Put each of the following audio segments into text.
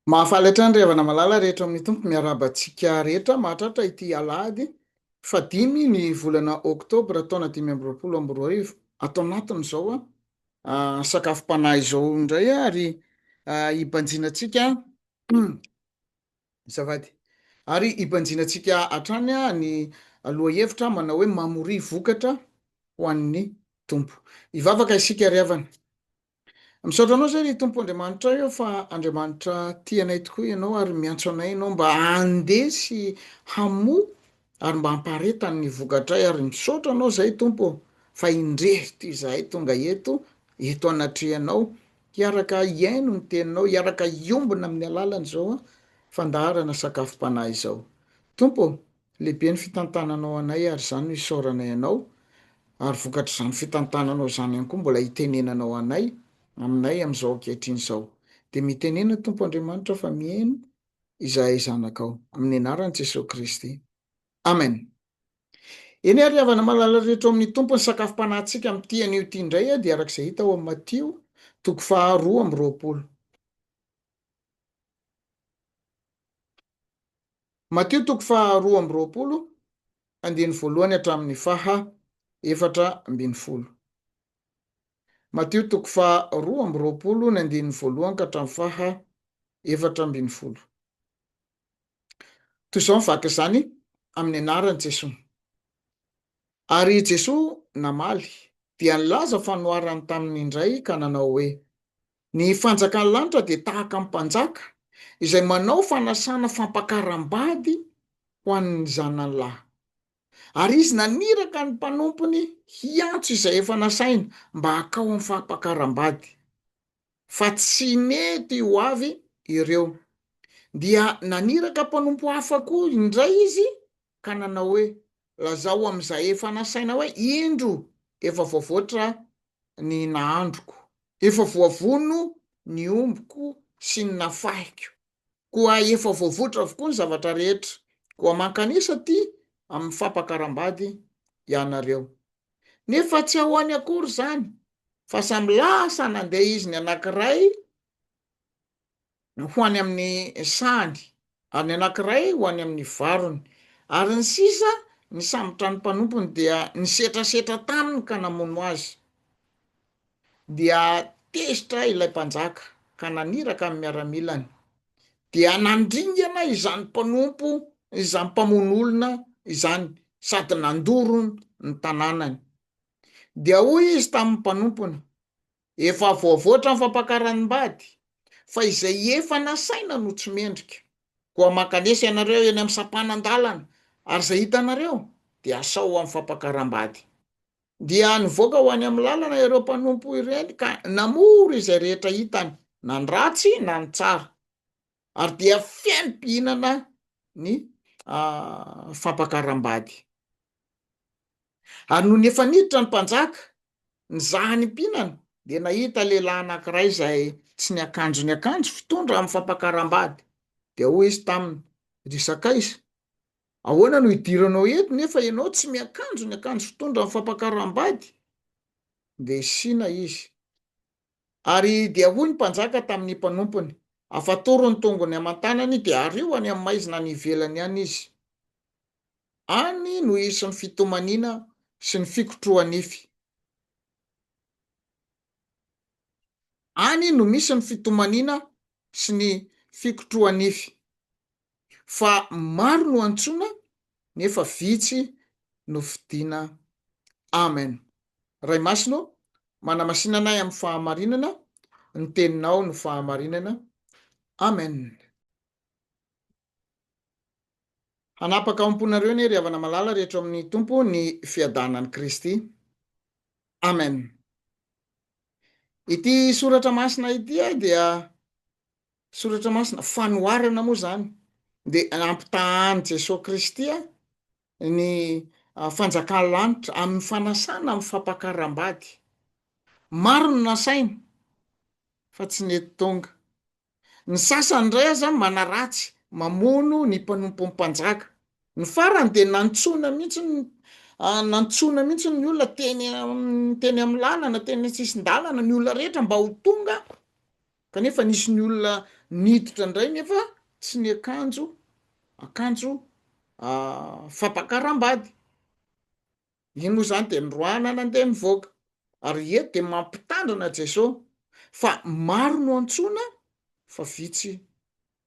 Mahafaly hatrany revana malala rehetra amin'ny tompo miarabantsika rehetra mahatratra ity alahady fadimy ny volana oktobra taona 2024 ato anatiny izao sakafom-panahy izao indray ary ibanjinantsika zafady ary ibanjinantsika hatrany ny aloha hevitra manao hoe mamoria vokatra ho an'ny tompo ivavaka isika riavana. Misaotra anao zay ry tompo Andriamanitra eo fa Andriamanitra tianay tokoa ianao ary miantso anay ianao mba handesy hamoa ary mba hamparetany ny vokatray ary misaotra anao zay tompo fa indreto izahay tonga eto anatrehanao hiaraka iaino ny teninao hiaraka iombona amin'ny alalany zao fandaharana sakafom-panahy izao. Tompo lehibe ny fitantananao anay ary zany no isaoranay anao ary vokatra izany fitantananao izany ihany koa mbola hitenenanao anay aminay amin'izao ankehitriny izao de mitenena tompo Andriamanitra fa mihaino izahay zanakao amin'ny anaran'i Jesosy Kristy. Amen. Eny ary havana malala rehetra amin'ny tompony sakafom-panahintsika amin'ity anio ity indray dia arak'izay hita ao amin'ny Matio toko faharoa amby roapolo. Matio toko faharoa amby roapolo andiny voalohany hatramin'ny faha efatra ambin'ny folo. Matio toko faharoa amby roapolo ny andiny voalohany ka hatramin'ny faha efatra ambin'ny folo. Toy izao mivaky izany amin'ny anaran'i Jesosy. Ary Jesosy namaly dia nilaza fanoharany taminy indray ka nanao hoe ny fanjakan'ny lanitra dia tahaka amin'ny mpanjaka izay manao fanasana fampakaram-bady ho an'ny zanany lahy. Ary izy naniraka ny mpanompony hiantso izay efa nasaina mba hakao amin'ny fampakaram-bady fa tsy nety ho avy ireo. Dia naniraka mpanompo hafa koa indray izy ka nanao hoe lazao amin'izay efa nasaina hoe indro efa voavoatra ny nahandroko, efa voavono ny ombiko sy ny nafahiko, koa efa voavoatra avokoa ny zavatra rehetra, koa mankanisa ty amin'ny fampakaram-bady ianareo. Nefa tsy ahoany akory zany fa samy lasa nandeha izy ny anankiray ho any amin'ny sahany ary ny anankiray ho any amin'ny varony ary ny sisa ny sambotra ny mpanompony dia nisetrasetra taminy ka namono azy. Dia tezitra ilay mpanjaka ka naniraka amin'ny miaramilany dia nandringana izany mpanompo izany mpamono olona izany sady nandoro ny tanànany. Dia hoy izy tamin'ny mpanompony efa voavoatra ny fampakaram-bady fa izay efa nasaina no tsy mendrika, koa mankanesa ianareo eny amin'ny sampanan-dalana ary izay hitanareo dia asao amin'ny fampakaram-bady. Dia nivoaka ho any amin'ny lalana ireo mpanompo ireny ka namoro izay rehetra hitany na ny ratsy na ny tsara ary dia fiaino-pihinana ny fampakaram-bady. Ary noho ny efa niditra ny mpanjaka nizaha ny mpihinana dia nahita lehilahy anankiray izay tsy niakanjo fitondra amin'ny fampakaram-bady. Dia hoy izy taminy, ry Sakaiza, ahoana no idiranao eto nefa ianao tsy miakanjo fitondra amin'ny fampakaram-bady? Dia siana izy. Ary dia hoy ny mpanjaka tamin'ny mpanompony, afatoro ny tongony aman-tanany dia ario any amin'ny maizina ny ivelany any izy. Any no hisy ny fitomaniana sy ny fikotroa-nify. Any no misy ny fitomaniana sy ny fikotroa-nify. Fa maro no antsoina nefa vitsy no fidiana. Amen. Ray Masino, manamasinanay amin'ny fahamarinana, ny teninao no fahamarinana. Amen. Hanapaka amponareo ny ry havana malala rehetra amin'ny tompo ny fiadanan'i Kristy. Amen. Ity soratra masina ity dia soratra masina fanoharana moa zany dia ampitahan'i Jesosy Kristy ny fanjakan'ny lanitra amin'ny fanasana amin'ny fampakaram-bady. Maro no nasaina fa tsy nety tonga. Ny sasany indray aza manaratsy mamono ny mpanompo mpanjaka. Ny farany dia nantsoina mihitsy ny olona teny amin'ny lalana, teny an-tsisin-dalana ny olona rehetra mba ho tonga kanefa nisy ny olona niditra indray nefa tsy ny akanjo fampakaram-bady. Iny moa zany de nydroana nandeha mivoaka ary eto de mampitandrina Jesosy fa maro no antsoina fa vitsy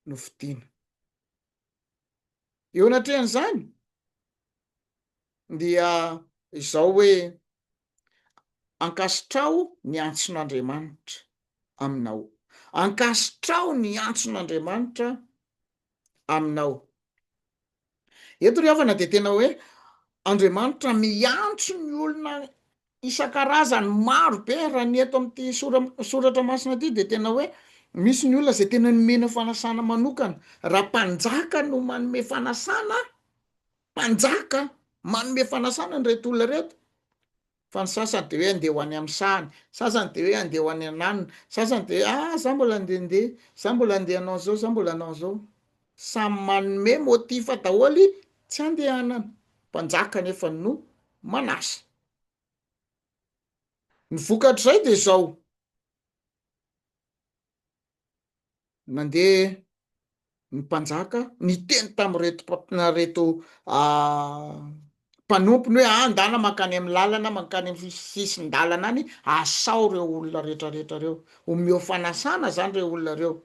no vidiana. Eo anatrehan'izany dia izao hoe ankasitrao ny antson'Andriamanitra aminao, ankasitrao ny antson'Andriamanitra aminao. Eto ry havana de tena hoe Andriamanitra miantso ny olona isan-karazany maro be raha ny eto amin'ity soratra masina ity de tena hoe misy ny olona zay tena nomena fanasana manokana. Raha mpanjaka no manome fanasana, mpanjaka manome fanasana ny reto olona reto, fa ny sasany de hoe andeha ho any amin'ny sahany, sasany de hoe andeha ho any ananina, sasany de hoe za mbola andehandeha, za mbola andeha hanao zao, za mbola hanao zao. Samy manome motifa daholy tsy andehanana. Mpanjaka nefa no manasa. Ny vokatr'izay de zao: nandeha ny mpanjaka niteny tam'reto mpanompony hoe andana mankany amin'ny lalana, mankany amin'ny sisin-dalana any, asao reo olona rehetrarehetra reo, omeo fanasana zany reo olona reo.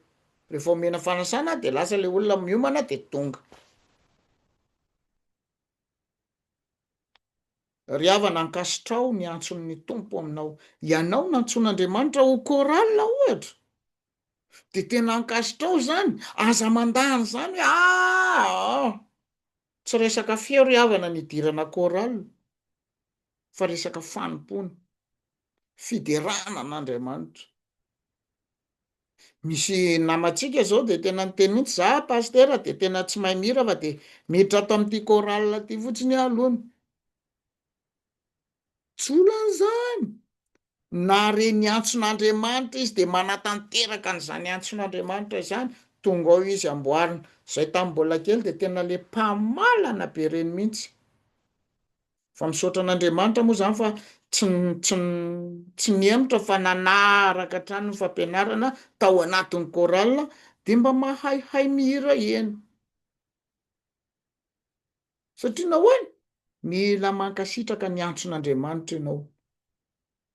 Rehefa omena fanasana de lasa le olona miomana de tonga. Ry havana, ankasitrao ny antson'ny tompo aminao. Ianao nantson'Andriamanitra ho koralina ohatra de tena ankasitrao zany, aza mandany zany hoe tsy resaka feo ry havana nidirana koralina, fa resaka fanompony, fiderana an'Andriamanitra. Misy namantsika zao de tena niteny mihitsy, za pastera de tena tsy mahay mihira fa de miditra ato amin'ity koralina ty fotsiny alohany. Tsolan'izany na reny antson'Andriamanitra izy de manatanteraka an'izany antson'Andriamanitra izany, tonga ao izy amboarina. Zay tamin'ny mbola kely de tena le mpamalana be reny mihitsy. Fa misaotra an'Andriamanitra moa zany fa tsy niemotra fa nanaraka hatrany ny fampianarana tao anatin'ny koralina de mba mahaihay mihira eny. Satria nahoany? Mila mankasitraka ny antson'Andriamanitra ianao.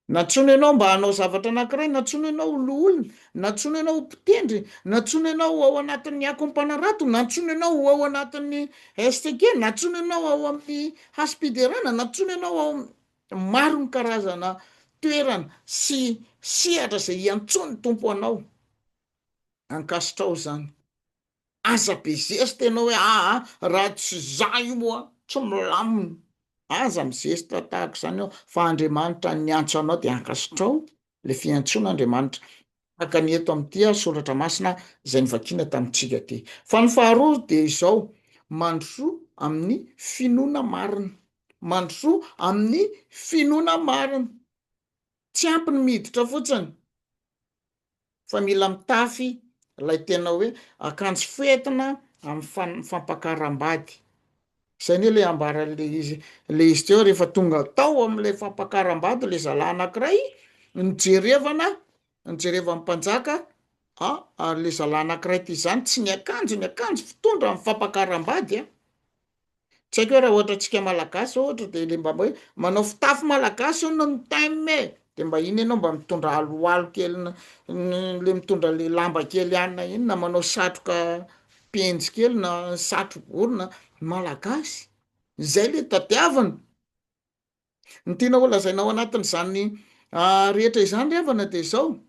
Natsoina ianao mba hanao zavatra anankiray, natsoina ianao ho loholona, natsoina ianao ho mpitendry, natsoina ianao ao anatin'ny akompanarato, natsoina ianao ao anatin'ny STK, natsoina ianao ao amin'ny haspederana, natsoina ianao ao maro ny karazana toerana sy sehatra zay iantsony tompo anao. Ankasitrao zany. Aza be zesta ianao hoe raha tsy za io tsy milamina. Aza mizesta tahaka izany aho fa Andriamanitra ny antso anao de ankasitrao le fiantson'Andriamanitra. Haka ny eto amin'ity soratra masina zay nivakiana tamintsika ty. Fa ny faharoa de izao: mandrosoa amin'ny finoana marina. Mandrosoa amin'ny finoana marina. Tsy ampy ny miditra fotsiny fa mila mitafy lay tena hoe akanjo fetina amin'ny fampakaram-bady. Zay ne le ambaran'le izy teo rehefa tonga tao am'le fampakaram-bady le zalahy anankiray nijerevan'ny mpanjaka, ary le zalahy anankiray ty zany tsy ny akanjo fitondra amin'ny fampakaram-bady Tsy haiko hoe raha ohatra antsika malagasy ohatra de le mba hoe manao fitafy malagasy no thème, de mba iny ianao mba mitondra aloalo kely le mitondra le lamba kely anina iny, na manao satroka penjy kely na satro-borona malagasy. Zay le tadiavina. Ny tiana ho lazaina ao anatin'izany rehetra izany ry havana de zao: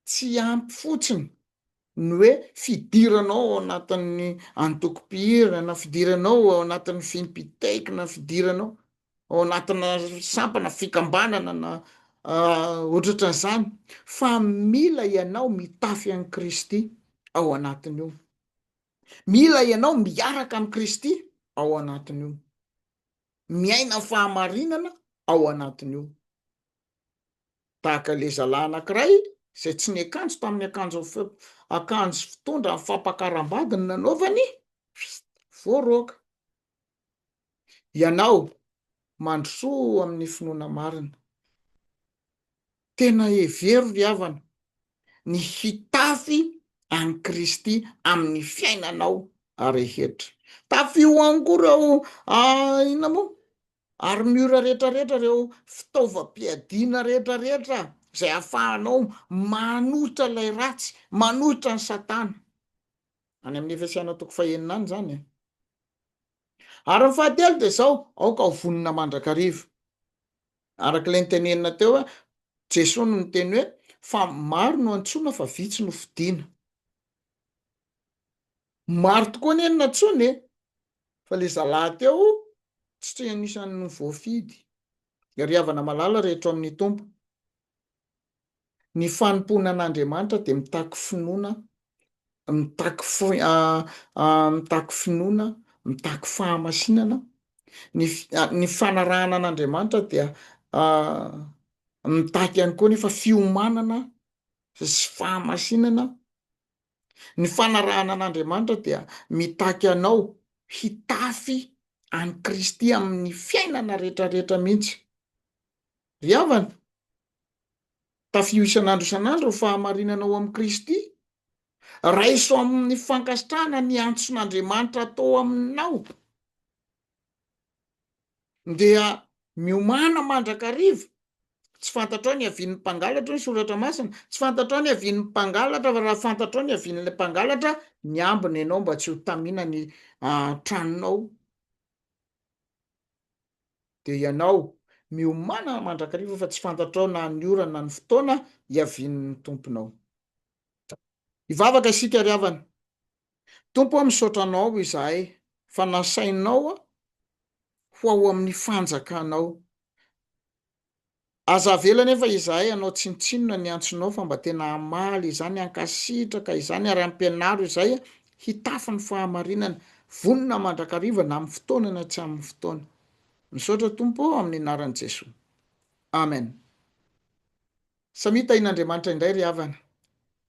tsy ampy fotsiny ny hoe fidiranao ao anatin'ny antoko-pihira, na fidiranao ao anatin'ny fimpitaikina, fidiranao ao anatina sampana fikambanana na ohatratran'izany, fa mila ianao mitafy an'i Kristy ao anatin'io. Mila ianao miaraka amin'i Kristy ao anatin'io. Miaina fahamarinana ao anatin'io. Tahaka le zalahy anankiray zay tsy niakanjo tamin'ny akanjo fitondra amin'ny fampakaram-bady ny nanaovany, voaroaka. Ianao mandrosoa amin'ny finoana marina. Tena hevero ry havana ny hitafy any Kristy amin'ny fiainanao rehetra. Tafio reo ina moa armura rehetrarehetra, reo fitaovam-piadiana rehetrarehetra zay ahafahanao manohitra ilay ratsy, manohitra ny satana any amin'ny efesiana toko fahenina any zany. Ary ny fahatelo de zao aoka ho vonina mandrakariva, arak'ilay nitenenina teo a Jesosy no niteny hoe fa maro no antsoina fa vitsy no fidiana. Maro tokoa ny enina ntsony fa le zalahy teo tsy anisan'ny voafidy. Ry havana malala rehetra amin'ny tompo, ny fanompona an'Andriamanitra de mitaky finoana, mitaky finoana, mitaky fahamasinana. Ny fanarahana an'Andriamanitra dia mitaky ihany koa nefa fiomanana sy fahamasinana. Ny fanarahana an'Andriamanitra dia mitaky anao hitafy any Kristy amin'ny fiainana rehetrarehetra mihitsy. Ry havana, tafio isan'andro ho fahamarinanao amin'ny Kristy, raiso amin'ny fankasitrahana ny antson'Andriamanitra atao aminao, dia miomana mandrakariva. Tsy fantatrao ny avian'ny mpangalatra ny soratra masina, tsy fantatrao ny avian'ny mpangalatra, fa raha fantatrao ny avian'le mpangalatra, ny ambiny ianao mba tsy ho tamina ny tranonao. De ianao miomana mandrakariva fa tsy fantatrao na ny orana na ny fotoana iavian'ny tomponao. Ivavaka isika ry havana, tompo misaotra anao izahay fa nasainao ho ao amin'ny fanjakanao. Aza avela nefa izahay anao tsinotsinona ny antsonao fa mba tena hamaly izany, hankasitraka izany ary ampianaro izay hitafy ny fahamarinana, vonina mandrakariva na amin'ny fotoana na tsy amin'ny fotoana. Misaotra tompo amin'ny anaran'i Jesosy. Amen. Samita in'Andriamanitra indray ry havana.